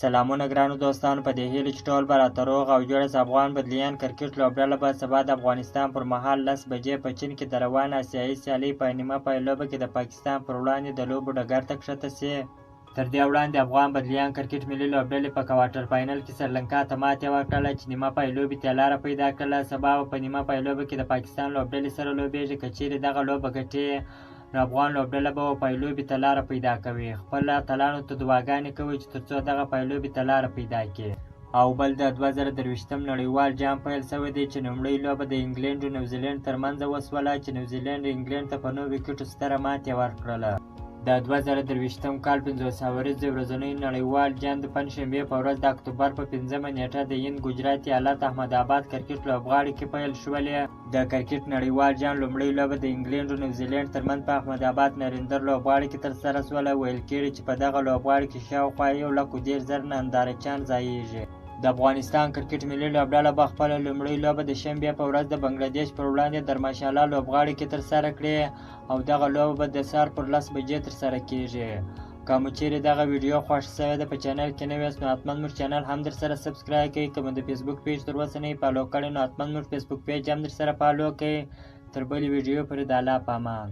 سلامونه ګرانو دوستانو، په دې هیله چې ټول به راته روغ او جوړ یاست. افغان بدلیان کرکټ لوبډله به سبا د افغانستان پر مهال 10 بجې په چین کې د روانه اسیایي سیالۍ په نیمه پایلوبه کې د پاکستان پر وړاندې د لوبو ډګر ته کښته شي. تر دې وړاندې افغان بدلیان کرکټ ملي لوبډلې په کوارټر فاینل کې سریلانکا ته ماتې ورکړله چې نیمه پایلوبې ته لاره پیدا کړله. سبا به په نیمه پایلوبه کې د پاکستان لوبډلې سره لوبېږي. که چیرې دغه لوبه ګټي نو افغان لوبډله به پایلوبې ته لاره پیدا کوي. خپل اتلانو ته دعاګانې کوي چې ترڅو دغه پایلوبې ته لاره پیدا کړي. او بل د 2023 نړیوال جام پیل شوی دی چې لومړۍ لوبه د انګلند او نیوزیلند ترمنځ وشوله چې نیوزیلند انګلند ته په 9 ویکټو ستره ماتې ورکړله. د 2023 کال 500 ورځنی نړیوال جام د پنجشنبې په ورځ د اکتوبر په 5مه نیټه د هند ګجرات ایالت احمدآباد کرکټ لوبغالي کې پیل شولې. د کرکټ نړیوال جام لومړۍ لوبه د انګلند او نیوزیلند ترمنځ په احمدآباد نریندر لوبغالي کې ترسره شوله. ویل کېږي چې په دغه لوبغالي کې شاوخوا 1,10,000 نندارچیان ځایېږي. د افغانستان کرکټ ملي لوبډله به خپله لومړۍ لوبه د شنبې په ورځ د بنګلادیش پر وړاندې د درمشاله لوبغالي کې ترسره کړي او دغه لوبه به د سهار پر 10 بجې ترسره کیږي. که مو چیرې دغه ویډیو خوښ شوې ده په چینل کې نوی یاست نو حتما موږ چینل هم در سره سبسکرایب کړئ. که مو د فیسبوک پیج تر اوسه نه یې فالو کړی نو حتما موږ فیسبوک پیج هم در سره فالو کړئ. تر بلې ویډیو پورې د الله په امان.